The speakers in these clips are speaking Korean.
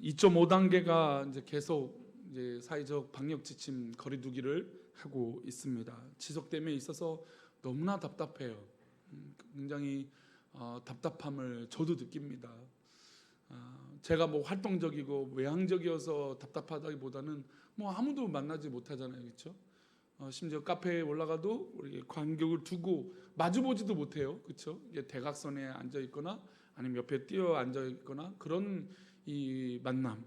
2.5단계가 이제 계속 이제 사회적 방역 지침 거리두기를 하고 있습니다. 지속됨에 있어서 너무나 답답해요. 굉장히 답답함을 저도 느낍니다. 제가 뭐 활동적이고 외향적이어서 답답하다기보다는 뭐 아무도 만나지 못하잖아요, 그렇죠? 심지어 카페에 올라가도 우리 간격을 두고 마주보지도 못해요, 그렇죠? 이게 대각선에 앉아 있거나 아니면 옆에 뛰어 앉아 있거나 그런 이 만남,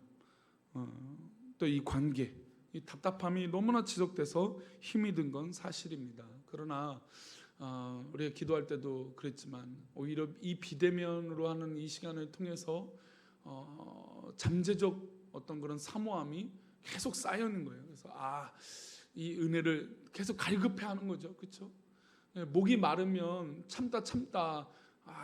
또 이 관계, 이 답답함이 너무나 지속돼서 힘이 든 건 사실입니다. 그러나 우리가 기도할 때도 그랬지만 오히려 이 비대면으로 하는 이 시간을 통해서 잠재적 어떤 그런 사모함이 계속 쌓여있는 거예요. 그래서 이 은혜를 계속 갈급해하는 거죠, 그렇죠? 목이 마르면 참다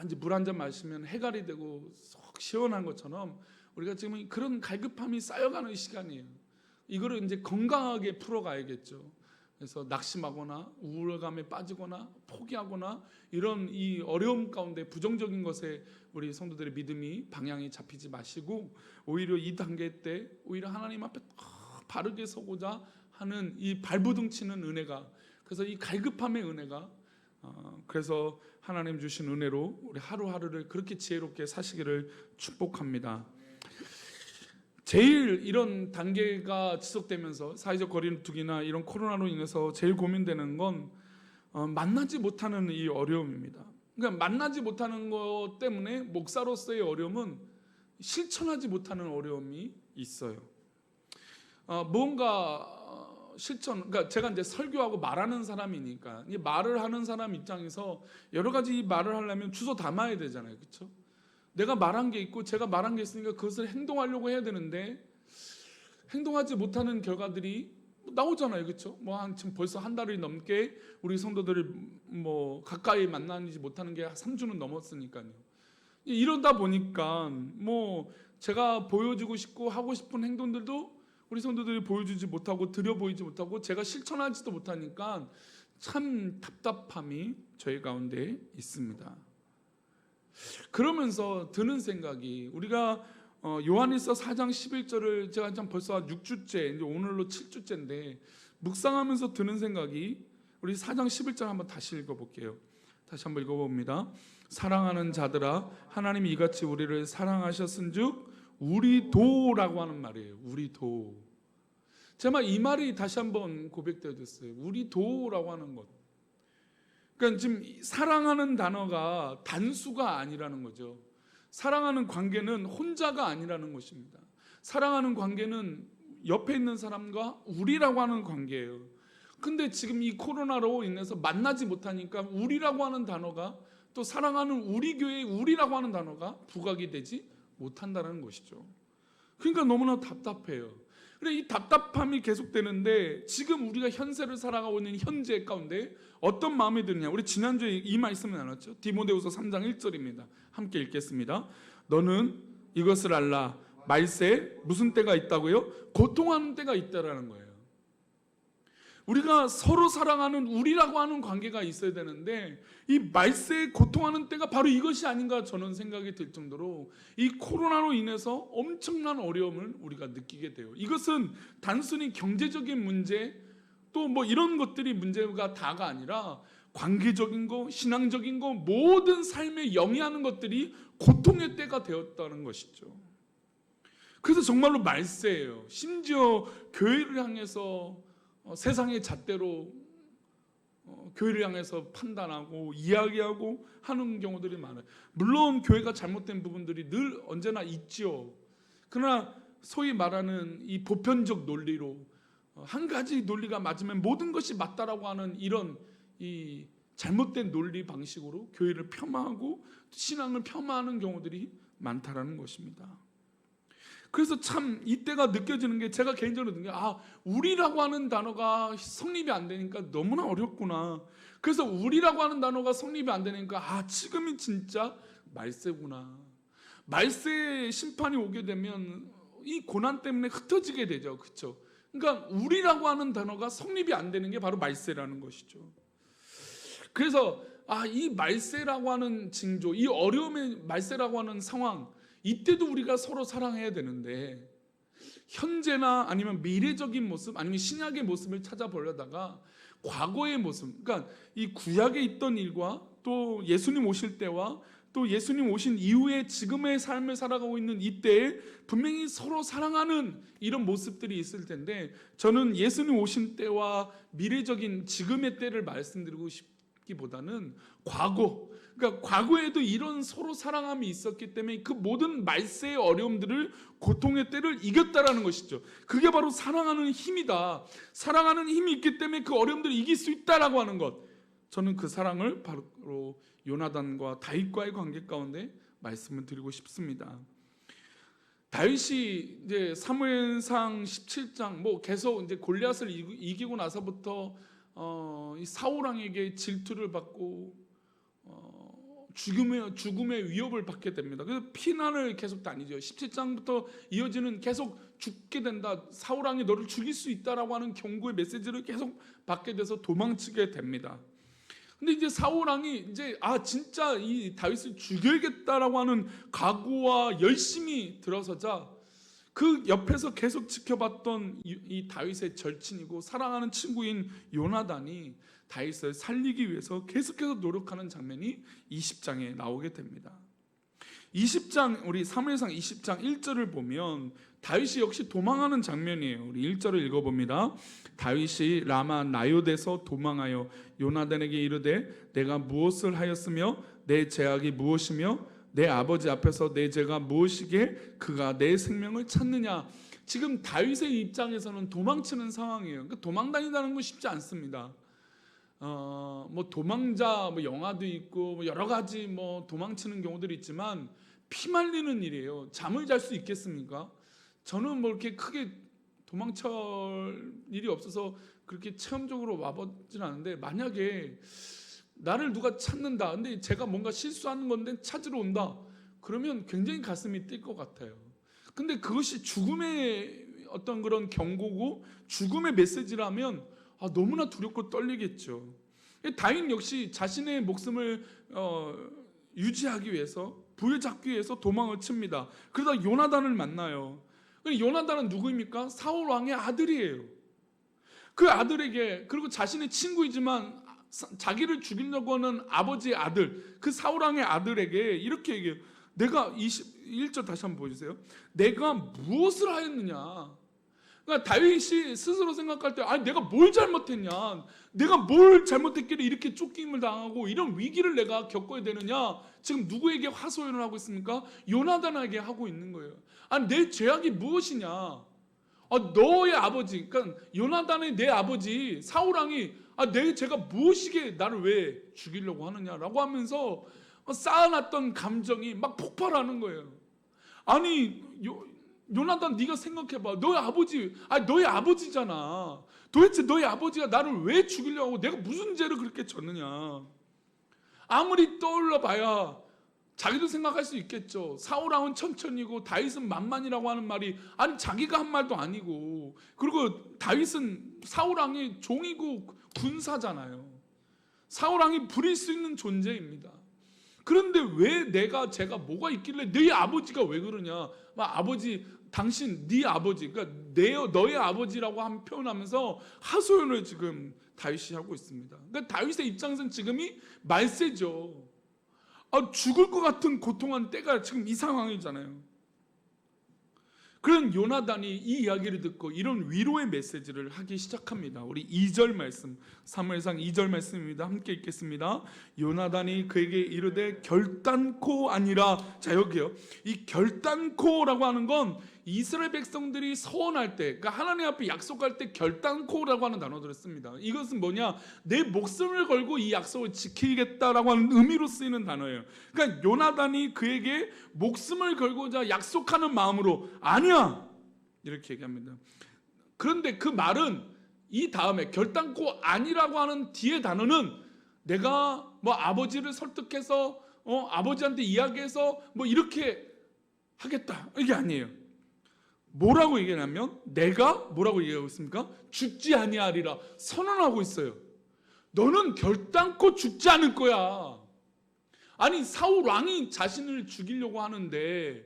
이제 물 한 잔 마시면 해갈이 되고 속 시원한 것처럼 우리가 지금 그런 갈급함이 쌓여가는 시간이에요. 이거를 이제 건강하게 풀어가야겠죠. 그래서 낙심하거나 우울감에 빠지거나 포기하거나 이런 이 어려움 가운데 부정적인 것에 우리 성도들의 믿음이 방향이 잡히지 마시고 오히려 이 단계 때 오히려 하나님 앞에 바르게 서고자 하는 이 발부둥 치는 은혜가, 그래서 이 갈급함의 은혜가, 그래서 하나님 주신 은혜로 우리 하루하루를 그렇게 지혜롭게 사시기를 축복합니다. 제일 이런 단계가 지속되면서 사회적 거리두기나 이런 코로나로 인해서 제일 고민되는 건 만나지 못하는 이 어려움입니다. 그러니까 만나지 못하는 것 때문에 목사로서의 어려움은 실천하지 못하는 어려움이 있어요. 뭔가 그러니까 제가 이제 설교하고 말하는 사람이니까 이 말을 하는 사람 입장에서 여러 가지 말을 하려면 주워 담아야 되잖아요, 그렇죠? 내가 말한 게 있고 제가 말한 게 있으니까 그것을 행동하려고 해야 되는데 행동하지 못하는 결과들이 나오잖아요, 그렇죠? 지금 벌써 한 달이 넘게 우리 성도들을 가까이 만나지 못하는 게 3주는 넘었으니까요. 이러다 보니까 제가 보여주고 싶고 하고 싶은 행동들도 우리 성도들이 보여주지 못하고 드려 보이지 못하고 제가 실천하지도 못하니까 참 답답함이 저희 가운데 있습니다. 그러면서 드는 생각이, 우리가 요한일서 4장 11절을 제가 벌써 6주째, 이제 오늘로 7주째인데 묵상하면서 드는 생각이, 우리 4장 11절 한번 다시 읽어볼게요. 다시 한번 읽어봅니다. 사랑하는 자들아, 하나님이 이같이 우리를 사랑하셨은즉 우리도라고 하는 말이에요. 우리도. 제가 이 말이 다시 한번 고백되어졌어요. 우리도라고 하는 것. 그러니까 지금 사랑하는 단어가 단수가 아니라는 거죠. 사랑하는 관계는 혼자가 아니라는 것입니다. 사랑하는 관계는 옆에 있는 사람과 우리라고 하는 관계예요. 근데 지금 이 코로나로 인해서 만나지 못하니까 우리라고 하는 단어가, 또 사랑하는 우리 교회의 우리라고 하는 단어가 부각이 되지 못한다는 것이죠. 그러니까 너무나 답답해요. 그래, 이 답답함이 계속되는데 지금 우리가 현세를 살아가고 있는 현재 가운데 어떤 마음이 드느냐. 우리 지난주에 이 말씀을 나눴죠. 디모데후서 3장 1절입니다. 함께 읽겠습니다. 너는 이것을 알라. 말세에 무슨 때가 있다고요? 고통하는 때가 있다라는 거예요. 우리가 서로 사랑하는 우리라고 하는 관계가 있어야 되는데 이 말세에 고통하는 때가 바로 이것이 아닌가 저는 생각이 들 정도로 이 코로나로 인해서 엄청난 어려움을 우리가 느끼게 돼요. 이것은 단순히 경제적인 문제 또 이런 것들이 문제가 다가 아니라 관계적인 거, 신앙적인 거, 모든 삶에 영위하는 것들이 고통의 때가 되었다는 것이죠. 그래서 정말로 말세예요. 심지어 교회를 향해서 세상의 잣대로 교회를 향해서 판단하고 이야기하고 하는 경우들이 많아요. 물론 교회가 잘못된 부분들이 늘 언제나 있지요. 그러나 소위 말하는 이 보편적 논리로 한 가지 논리가 맞으면 모든 것이 맞다라고 하는 이런 이 잘못된 논리 방식으로 교회를 폄하하고 신앙을 폄하하는 경우들이 많다라는 것입니다. 그래서 참 이때가 느껴지는 게, 제가 개인적으로 느끼는 게 우리라고 하는 단어가 성립이 안 되니까 너무나 어렵구나. 그래서 우리라고 하는 단어가 성립이 안 되니까 지금이 진짜 말세구나. 말세의 심판이 오게 되면 이 고난 때문에 흩어지게 되죠. 그렇죠? 그러니까 우리라고 하는 단어가 성립이 안 되는 게 바로 말세라는 것이죠. 그래서 이 말세라고 하는 징조, 이 어려움의 말세라고 하는 상황, 이때도 우리가 서로 사랑해야 되는데 현재나 아니면 미래적인 모습 아니면 신약의 모습을 찾아보려다가 과거의 모습, 그러니까 이 구약에 있던 일과 또 예수님 오실 때와 또 예수님 오신 이후에 지금의 삶을 살아가고 있는 이때에 분명히 서로 사랑하는 이런 모습들이 있을 텐데, 저는 예수님 오신 때와 미래적인 지금의 때를 말씀드리고 싶기보다는 그러니까 과거에도 이런 서로 사랑함이 있었기 때문에 그 모든 말세의 어려움들을, 고통의 때를 이겼다라는 것이죠. 그게 바로 사랑하는 힘이다. 사랑하는 힘이 있기 때문에 그 어려움들을 이길 수 있다라고 하는 것, 저는 그 사랑을 바로 요나단과 다윗과의 관계 가운데 말씀을 드리고 싶습니다. 다윗이 이제 사무엘상 17장 뭐 계속 이제 골리앗을 이기고 나서부터 이 사울 왕에게 질투를 받고 죽음의 위협을 받게 됩니다. 그래서 피난을 계속 다니죠. 17장부터 이어지는 계속 죽게 된다, 사울 왕이 너를 죽일 수 있다라고 하는 경고의 메시지를 계속 받게 돼서 도망치게 됩니다. 근데 이제 사울 왕이 이제 진짜 이 다윗을 죽여야겠다라고 하는 각오와 열심히 들어서자 그 옆에서 계속 지켜봤던 이 다윗의 절친이고 사랑하는 친구인 요나단이 다윗을 살리기 위해서 계속해서 노력하는 장면이 20장에 나오게 됩니다. 20장, 우리 사무엘상 20장 1절을 보면 다윗이 역시 도망하는 장면이에요. 우리 1절을 읽어봅니다. 다윗이 라마 나요대에서 도망하여 요나단에게 이르되 내가 무엇을 하였으며 내 죄악이 무엇이며 내 아버지 앞에서 내 죄가 무엇이기에 그가 내 생명을 찾느냐. 지금 다윗의 입장에서는 도망치는 상황이에요. 그러니까 도망 다닌다는 건 쉽지 않습니다. 뭐 도망자 뭐 영화도 있고 뭐 여러 가지 뭐 도망치는 경우들이 있지만 피말리는 일이에요. 잠을 잘 수 있겠습니까? 저는 뭐 이렇게 크게 도망칠 일이 없어서 그렇게 체험적으로 와보진 않은데, 만약에 나를 누가 찾는다, 근데 제가 뭔가 실수하는 건데 찾으러 온다, 그러면 굉장히 가슴이 뛸 것 같아요. 근데 그것이 죽음의 어떤 그런 경고고 죽음의 메시지라면 너무나 두렵고 떨리겠죠. 다윗 역시 자신의 목숨을 유지하기 위해서, 부여잡기 위해서 도망을 칩니다. 그러다 요나단을 만나요. 요나단은 누구입니까? 사울 왕의 아들이에요. 그 아들에게, 그리고 자신의 친구이지만 자기를 죽이려고 하는 아버지의 아들, 그 사울 왕의 아들에게 이렇게 얘기해요. 내가 21절 다시 한번 보여주세요. 내가 무엇을 하였느냐. 그러니까 다윗이 스스로 생각할 때 내가 뭘 잘못했냐, 내가 뭘 잘못했길래 이렇게 쫓김을 당하고 이런 위기를 내가 겪어야 되느냐. 지금 누구에게 하소연을 하고 있습니까? 요나단에게 하고 있는 거예요. 내 죄악이 무엇이냐. 너의 아버지, 그러니까 요나단의 내 아버지 사울 왕이 내 죄가 무엇이기에 나를 왜 죽이려고 하느냐라고 하면서 쌓아놨던 감정이 막 폭발하는 거예요. 요나단, 네가 생각해봐. 너의 아버지, 너의 아버지잖아. 도대체 너의 아버지가 나를 왜 죽이려고 하고 내가 무슨 죄를 그렇게 졌느냐. 아무리 떠올려봐야 자기도 생각할 수 있겠죠. 사울 왕은 천천히고 다윗은 만만이라고 하는 말이 자기가 한 말도 아니고, 그리고 다윗은 사울 왕의 종이고 군사잖아요. 사울 왕이 부릴 수 있는 존재입니다. 그런데 왜 제가 뭐가 있길래 네 아버지가 왜 그러냐. 아버지, 당신, 네 아버지, 그러니까 너의 아버지라고 표현하면서 하소연을 지금 다윗이 하고 있습니다. 그러니까 다윗의 입장에서는 지금이 말세죠. 죽을 것 같은 고통한 때가 지금 이 상황이잖아요. 그런 요나단이 이 이야기를 듣고 이런 위로의 메시지를 하기 시작합니다. 우리 2절 말씀, 사무엘상 2절 말씀입니다. 함께 읽겠습니다. 요나단이 그에게 이르되 결단코 아니라. 자, 여기요. 이 결단코라고 하는 건 이스라엘 백성들이 서원할 때, 그러니까 하나님 앞에 약속할 때 결단코라고 하는 단어들을 씁니다. 이것은 뭐냐? 내 목숨을 걸고 이 약속을 지키겠다라고 하는 의미로 쓰이는 단어예요. 그러니까 요나단이 그에게 목숨을 걸고자 약속하는 마음으로 아니야 이렇게 얘기합니다. 그런데 그 말은 이 다음에 결단코 아니라고 하는 뒤에 단어는 내가 뭐 아버지를 설득해서 아버지한테 이야기해서 뭐 이렇게 하겠다, 이게 아니에요. 뭐라고 얘기하냐면 내가 뭐라고 얘기하고 있습니까? 죽지 아니하리라 선언하고 있어요. 너는 결단코 죽지 않을 거야. 사울 왕이 자신을 죽이려고 하는데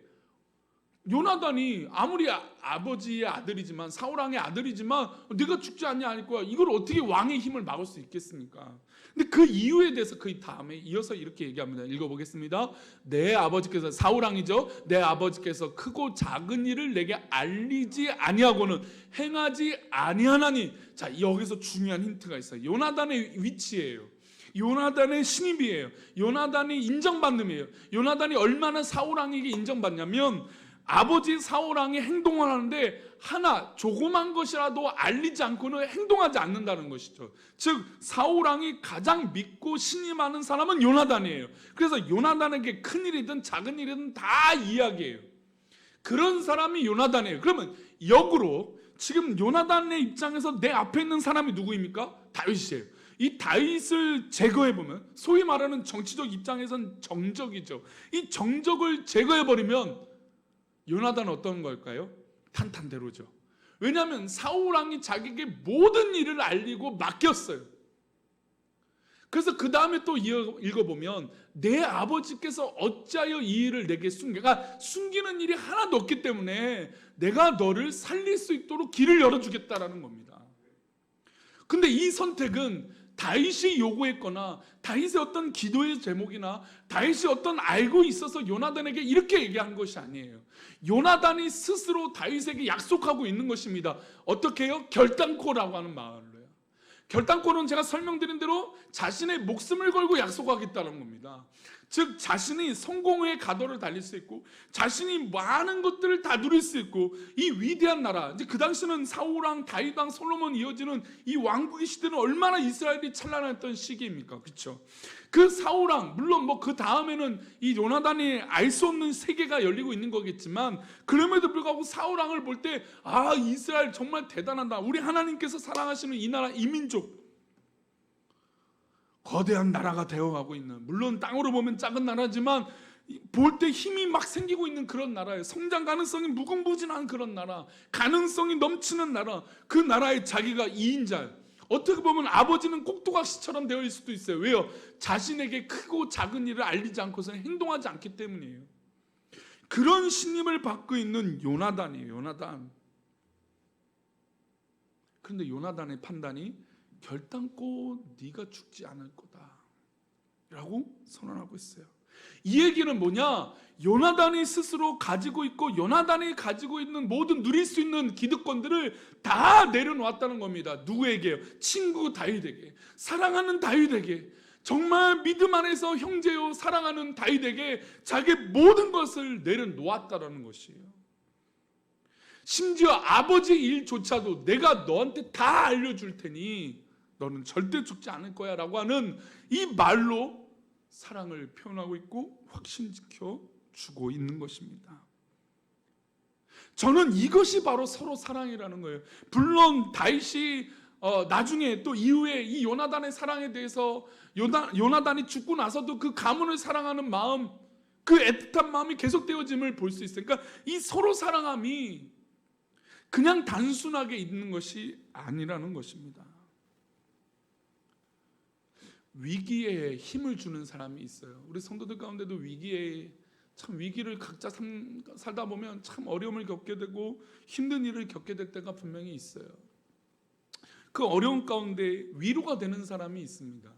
요나단이 아무리 아버지의 아들이지만, 사울왕의 아들이지만 네가 죽지 않냐 할 거야. 이걸 어떻게 왕의 힘을 막을 수 있겠습니까? 근데 그 이유에 대해서 그 다음에 이어서 이렇게 얘기합니다. 읽어보겠습니다. 내 아버지께서, 사울왕이죠, 내 아버지께서 크고 작은 일을 내게 알리지 아니하고는 행하지 아니하나니. 자, 여기서 중요한 힌트가 있어요. 요나단의 위치예요. 요나단의 신입이에요. 요나단이 인정받음이에요. 요나단이 얼마나 사울왕에게 인정받냐면, 아버지 사울왕이 행동을 하는데 하나 조그만 것이라도 알리지 않고는 행동하지 않는다는 것이죠. 즉 사울왕이 가장 믿고 신임하는 사람은 요나단이에요. 그래서 요나단에게 큰 일이든 작은 일이든 다 이야기해요. 그런 사람이 요나단이에요. 그러면 역으로 지금 요나단의 입장에서 내 앞에 있는 사람이 누구입니까? 다윗이에요. 이 다윗을 제거해보면, 소위 말하는 정치적 입장에선 정적이죠. 이 정적을 제거해버리면 요나단은 어떤 걸까요? 탄탄대로죠. 왜냐하면 사울왕이 자기에게 모든 일을 알리고 맡겼어요. 그래서 그 다음에 또 읽어보면, 내 아버지께서 어찌하여 이 일을 내게 숨기는 일이 하나도 없기 때문에 내가 너를 살릴 수 있도록 길을 열어주겠다라는 겁니다. 근데 이 선택은 다윗이 요구했거나 다윗의 어떤 기도의 제목이나 다윗이 어떤 알고 있어서 요나단에게 이렇게 얘기한 것이 아니에요. 요나단이 스스로 다윗에게 약속하고 있는 것입니다. 어떻게 해요? 결단코라고 하는 말로요. 결단코는 제가 설명드린 대로 자신의 목숨을 걸고 약속하겠다는 겁니다. 즉 자신이 성공의 가도를 달릴 수 있고, 자신이 많은 것들을 다 누릴 수 있고, 이 위대한 나라, 이제 그 당시는 사울왕, 다윗왕, 솔로몬 이어지는 이 왕국의 시대는 얼마나 이스라엘이 찬란했던 시기입니까? 그렇죠? 그 사울왕, 물론 뭐 그 다음에는 이 요나단이 알 수 없는 세계가 열리고 있는 거겠지만, 그럼에도 불구하고 사울왕을 볼 때 이스라엘 정말 대단하다. 우리 하나님께서 사랑하시는 이 나라, 이 민족, 거대한 나라가 되어가고 있는, 물론 땅으로 보면 작은 나라지만 볼 때 힘이 막 생기고 있는 그런 나라예요. 성장 가능성이 무궁무진한 그런 나라, 가능성이 넘치는 나라, 그 나라에 자기가 2인자, 어떻게 보면 아버지는 꼭두각시처럼 되어 있을 수도 있어요. 왜요? 자신에게 크고 작은 일을 알리지 않고서는 행동하지 않기 때문이에요. 그런 신임을 받고 있는 요나단이에요. 요나단. 그런데 요나단의 판단이 결단코 네가 죽지 않을 거다 라고 선언하고 있어요. 이 얘기는 뭐냐? 요나단이 스스로 가지고 있고 요나단이 가지고 있는 모든 누릴 수 있는 기득권들을 다 내려놓았다는 겁니다. 누구에게요? 친구 다윗에게, 사랑하는 다윗에게, 정말 믿음 안에서 형제요 사랑하는 다윗에게 자기의 모든 것을 내려놓았다는 것이에요. 심지어 아버지 일조차도 내가 너한테 다 알려줄 테니 너는 절대 죽지 않을 거야 라고 하는 이 말로 사랑을 표현하고 있고 확신지켜 주고 있는 것입니다. 저는 이것이 바로 서로 사랑이라는 거예요. 물론 다윗이 나중에 또 이후에 이 요나단의 사랑에 대해서 요나단이 죽고 나서도 그 가문을 사랑하는 마음, 그 애틋한 마음이 계속되어짐을 볼 수 있어요. 그러니까 이 서로 사랑함이 그냥 단순하게 있는 것이 아니라는 것입니다. 위기에 힘을 주는 사람이 있어요. 우리 성도들 가운데도 위기를 각자 살다 보면 참 어려움을 겪게 되고 힘든 일을 겪게 될 때가 분명히 있어요. 그 어려움 가운데 위로가 되는 사람이 있습니다.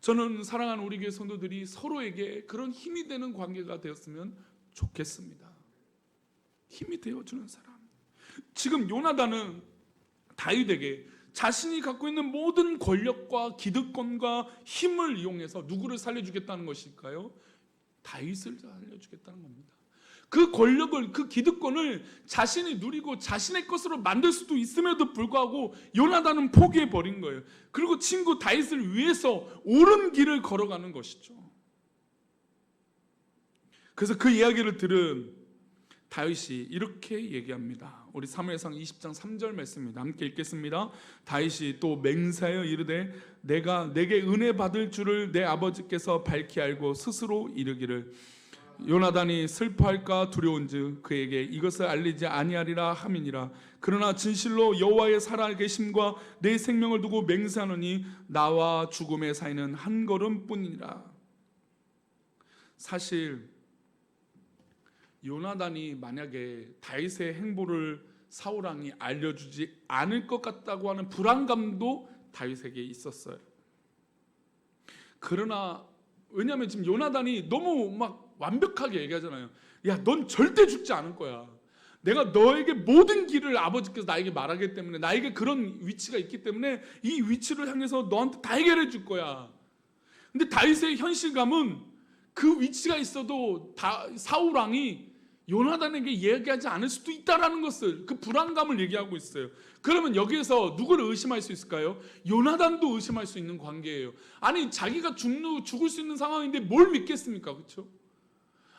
저는 사랑하는 우리 교회 성도들이 서로에게 그런 힘이 되는 관계가 되었으면 좋겠습니다. 힘이 되어주는 사람. 지금 요나단은 다윗에게 자신이 갖고 있는 모든 권력과 기득권과 힘을 이용해서 누구를 살려주겠다는 것일까요? 다윗을 살려주겠다는 겁니다. 그 권력을, 그 기득권을 자신이 누리고 자신의 것으로 만들 수도 있음에도 불구하고 요나단은 포기해버린 거예요. 그리고 친구 다윗을 위해서 옳은 길을 걸어가는 것이죠. 그래서 그 이야기를 들은 다윗이 이렇게 얘기합니다. 우리 사무엘상 20장 3절 말씀입니다. 함께 읽겠습니다. 다윗이 또 맹세하여 이르되 내가 내게 은혜 받을 줄을 내 아버지께서 밝히 알고 스스로 이르기를 요나단이 슬퍼할까 두려운즉 그에게 이것을 알리지 아니하리라 함이니라. 그러나 진실로 여호와의 살아계심과 내 생명을 두고 맹세하노니 나와 죽음의 사이는 한 걸음뿐이니라. 사실 요나단이 만약에 다윗의 행보를 사울 왕이 알려주지 않을 것 같다고 하는 불안감도 다윗에게 있었어요. 그러나 왜냐하면 지금 요나단이 너무 막 완벽하게 얘기하잖아요. 야, 넌 절대 죽지 않을 거야. 내가 너에게 모든 길을 아버지께서 나에게 말하기 때문에, 나에게 그런 위치가 있기 때문에 이 위치를 향해서 너한테 다 해결해 줄 거야. 근데 다윗의 현실감은 그 위치가 있어도 사울 왕이 요나단에게 이야기하지 않을 수도 있다라는 것을, 그 불안감을 얘기하고 있어요. 그러면 여기에서 누구를 의심할 수 있을까요? 요나단도 의심할 수 있는 관계예요. 아니, 자기가 죽을 수 있는 상황인데 뭘 믿겠습니까? 그렇죠?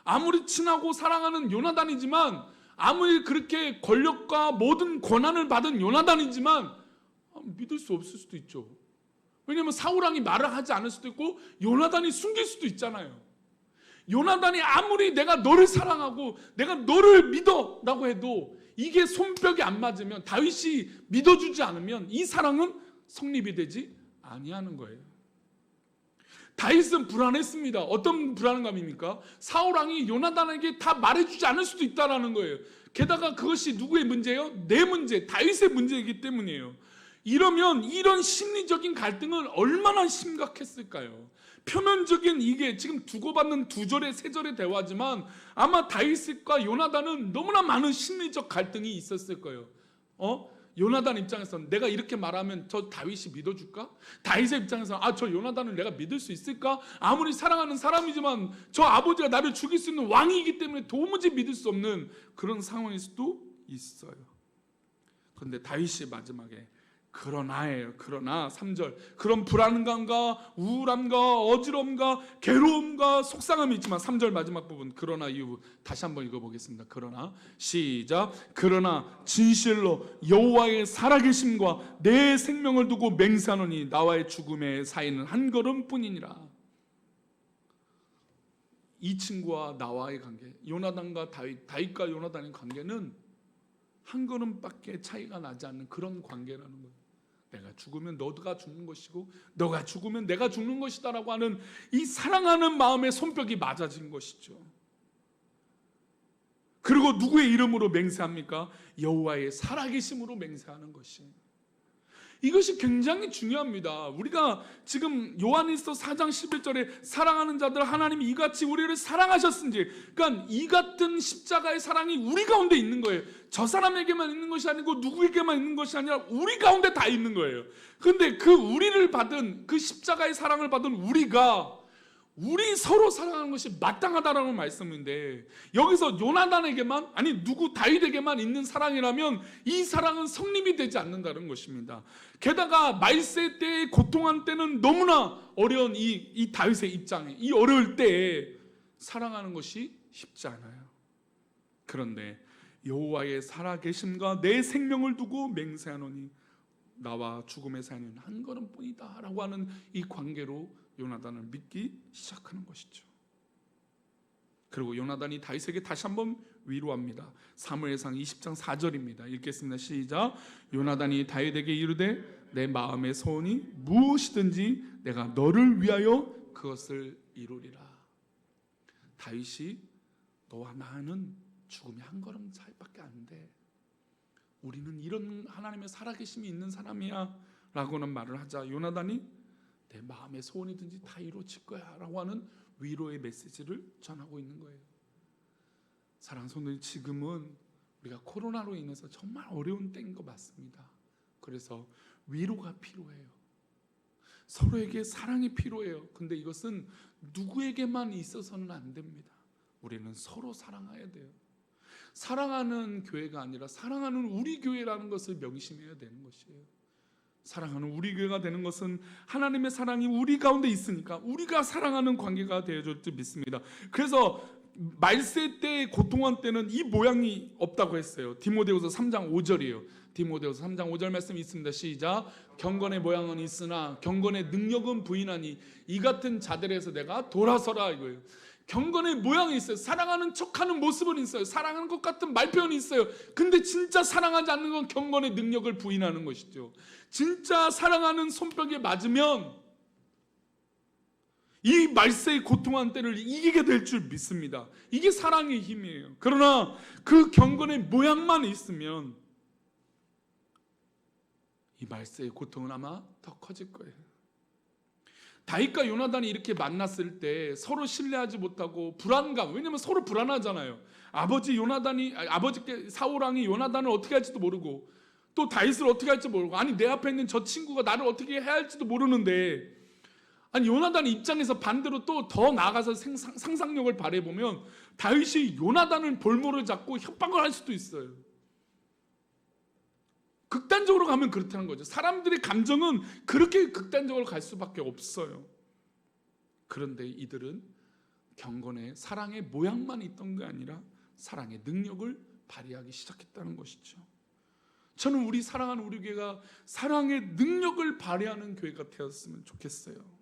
아무리 친하고 사랑하는 요나단이지만, 아무리 그렇게 권력과 모든 권한을 받은 요나단이지만 믿을 수 없을 수도 있죠. 왜냐하면 사울 왕이 말을 하지 않을 수도 있고 요나단이 숨길 수도 있잖아요. 요나단이 아무리 내가 너를 사랑하고 내가 너를 믿어 라고 해도 이게 손뼉이 안 맞으면, 다윗이 믿어주지 않으면 이 사랑은 성립이 되지 아니하는 거예요. 다윗은 불안했습니다. 어떤 불안감입니까? 사울 왕이 요나단에게 다 말해주지 않을 수도 있다는 거예요. 게다가 그것이 누구의 문제예요? 내 문제, 다윗의 문제이기 때문이에요. 이러면 이런 심리적인 갈등은 얼마나 심각했을까요? 표면적인 이게 지금 주고받는 2절의 3절의 대화지만 아마 다윗과 요나단은 너무나 많은 심리적 갈등이 있었을 거예요. 요나단 입장에서는 내가 이렇게 말하면 저 다윗이 믿어줄까? 다윗의 입장에서는 저 요나단을 내가 믿을 수 있을까? 아무리 사랑하는 사람이지만 저 아버지가 나를 죽일 수 있는 왕이기 때문에 도무지 믿을 수 없는 그런 상황일 수도 있어요. 그런데 다윗이 마지막에 그러나예요. 그러나 3절, 그런 불안감과 우울함과 어지러움과 괴로움과 속상함이 있지만 3절 마지막 부분, 그러나 이후 다시 한번 읽어보겠습니다. 그러나, 시작. 그러나 진실로 여호와의 살아계심과 내 생명을 두고 맹세하노니 나와의 죽음의 사이는 한 걸음뿐이니라. 이 친구와 나와의 관계, 요나단과 다윗과 요나단의 관계는 한 걸음밖에 차이가 나지 않는 그런 관계라는 거예요. 내가 죽으면 너가 죽는 것이고 너가 죽으면 내가 죽는 것이다라고 하는 이 사랑하는 마음의 손뼉이 맞아진 것이죠. 그리고 누구의 이름으로 맹세합니까? 여호와의 살아계심으로 맹세하는 것이, 이것이 굉장히 중요합니다. 우리가 지금 요한일서 4장 11절에 사랑하는 자들 하나님이 이같이 우리를 사랑하셨은지, 그러니까 이 같은 십자가의 사랑이 우리 가운데 있는 거예요. 저 사람에게만 있는 것이 아니고 누구에게만 있는 것이 아니라 우리 가운데 다 있는 거예요. 그런데 그 우리를 받은, 그 십자가의 사랑을 받은 우리 서로 사랑하는 것이 마땅하다라는 말씀인데, 여기서 요나단에게만, 아니 다윗에게만 있는 사랑이라면 이 사랑은 성립이 되지 않는다는 것입니다. 게다가 말세 때의 고통한 때는 너무나 어려운 이 다윗의 입장에, 이 어려울 때에 사랑하는 것이 쉽지 않아요. 그런데 여호와의 살아계심과 내 생명을 두고 맹세하노니 나와 죽음의 사이는 한 걸음뿐이다 라고 하는 이 관계로 요나단을 믿기 시작하는 것이죠. 그리고 요나단이 다윗에게 다시 한번 위로합니다. 사무엘상 20장 4절입니다. 읽겠습니다. 시작. 요나단이 다윗에게 이르되 내 마음의 소원이 무엇이든지 내가 너를 위하여 그것을 이루리라. 다윗이 너와 나는 죽음이 한 걸음 차이밖에 안 돼. 우리는 이런 하나님의 살아계심이 있는 사람이야 라고는 말을 하자 요나단이 내 마음의 소원이든지 다 이루어질 거야 라고 하는 위로의 메시지를 전하고 있는 거예요. 사랑하는 성도님, 지금은 우리가 코로나로 인해서 정말 어려운 때인 거 맞습니다. 그래서 위로가 필요해요. 서로에게 사랑이 필요해요. 근데 이것은 누구에게만 있어서는 안 됩니다. 우리는 서로 사랑해야 돼요. 사랑하는 교회가 아니라 사랑하는 우리 교회라는 것을 명심해야 되는 것이에요. 사랑하는 우리 교회가 되는 것은 하나님의 사랑이 우리 가운데 있으니까 우리가 사랑하는 관계가 되어줄 줄 믿습니다. 그래서 말세 때 고통한 때는 이 모양이 없다고 했어요. 디모데후서 3장 5절이에요. 디모데후서 3장 5절 말씀이 있습니다. 시작. 경건의 모양은 있으나 경건의 능력은 부인하니 이 같은 자들에서 내가 돌아서라 이거예요. 경건의 모양이 있어요. 사랑하는 척하는 모습은 있어요. 사랑하는 것 같은 말표현이 있어요. 근데 진짜 사랑하지 않는 건 경건의 능력을 부인하는 것이죠. 진짜 사랑하는 손뼉에 맞으면 이 말세의 고통한 때를 이기게 될 줄 믿습니다. 이게 사랑의 힘이에요. 그러나 그 경건의 모양만 있으면 이 말세의 고통은 아마 더 커질 거예요. 다윗과 요나단이 이렇게 만났을 때 서로 신뢰하지 못하고 불안감, 왜냐면 서로 불안하잖아요. 아버지께 사울왕이 요나단을 어떻게 할지도 모르고 또 다윗을 어떻게 할지 모르고, 아니 내 앞에 있는 저 친구가 나를 어떻게 해야 할지도 모르는데, 아니 요나단 입장에서 반대로 또 더 나아가서 상상력을 발휘해보면 다윗이 요나단을 볼모를 잡고 협박을 할 수도 있어요. 극단적으로 가면 그렇다는 거죠. 사람들의 감정은 그렇게 극단적으로 갈 수밖에 없어요. 그런데 이들은 경건의 사랑의 모양만 있던 게 아니라 사랑의 능력을 발휘하기 시작했다는 것이죠. 저는 우리 사랑하는 우리 교회가 사랑의 능력을 발휘하는 교회가 되었으면 좋겠어요.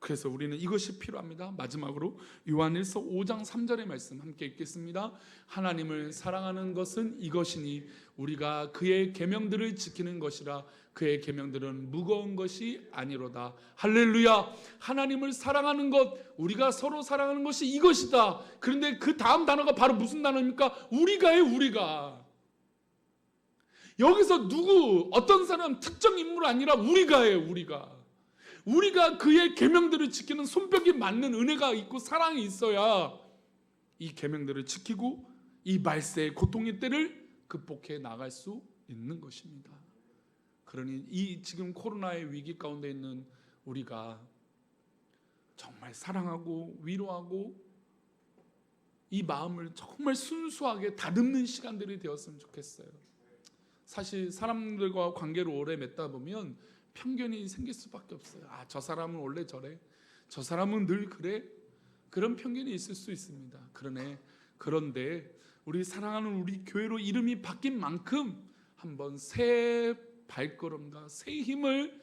그래서 우리는 이것이 필요합니다. 마지막으로 요한일서 5장 3절의 말씀 함께 읽겠습니다. 하나님을 사랑하는 것은 이것이니 우리가 그의 계명들을 지키는 것이라. 그의 계명들은 무거운 것이 아니로다. 할렐루야. 하나님을 사랑하는 것, 우리가 서로 사랑하는 것이 이것이다. 그런데 그 다음 단어가 바로 무슨 단어입니까? 우리가예요. 우리가. 여기서 누구, 어떤 사람, 특정 인물 아니라 우리가예요. 우리가 그의 계명들을 지키는 손뼉이 맞는 은혜가 있고 사랑이 있어야 이 계명들을 지키고 이 말세의 고통의 때를 극복해 나갈 수 있는 것입니다. 그러니 이 지금 코로나의 위기 가운데 있는 우리가 정말 사랑하고 위로하고 이 마음을 정말 순수하게 다듬는 시간들이 되었으면 좋겠어요. 사실 사람들과 관계를 오래 맺다 보면 편견이 생길 수밖에 없어요. 아, 저 사람은 원래 저래, 저 사람은 늘 그래, 그런 편견이 있을 수 있습니다. 그런데 우리 사랑하는 우리 교회로 이름이 바뀐 만큼 한번 새 발걸음과 새 힘을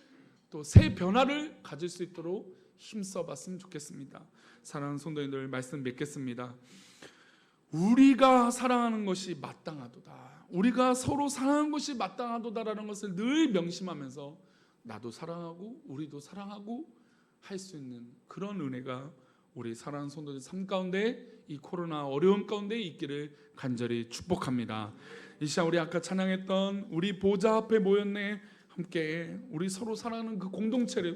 또 새 변화를 가질 수 있도록 힘써봤으면 좋겠습니다. 사랑하는 성도님들, 말씀 맺겠습니다. 우리가 사랑하는 것이 마땅하도다, 우리가 서로 사랑하는 것이 마땅하도다라는 것을 늘 명심하면서 나도 사랑하고 우리도 사랑하고 할 수 있는 그런 은혜가 우리 사랑하는 성도들 삶 가운데 이 코로나 어려움 가운데 있기를 간절히 축복합니다. 이 시간 우리 아까 찬양했던 우리 보좌 앞에 모였네, 함께 우리 서로 사랑하는 그 공동체를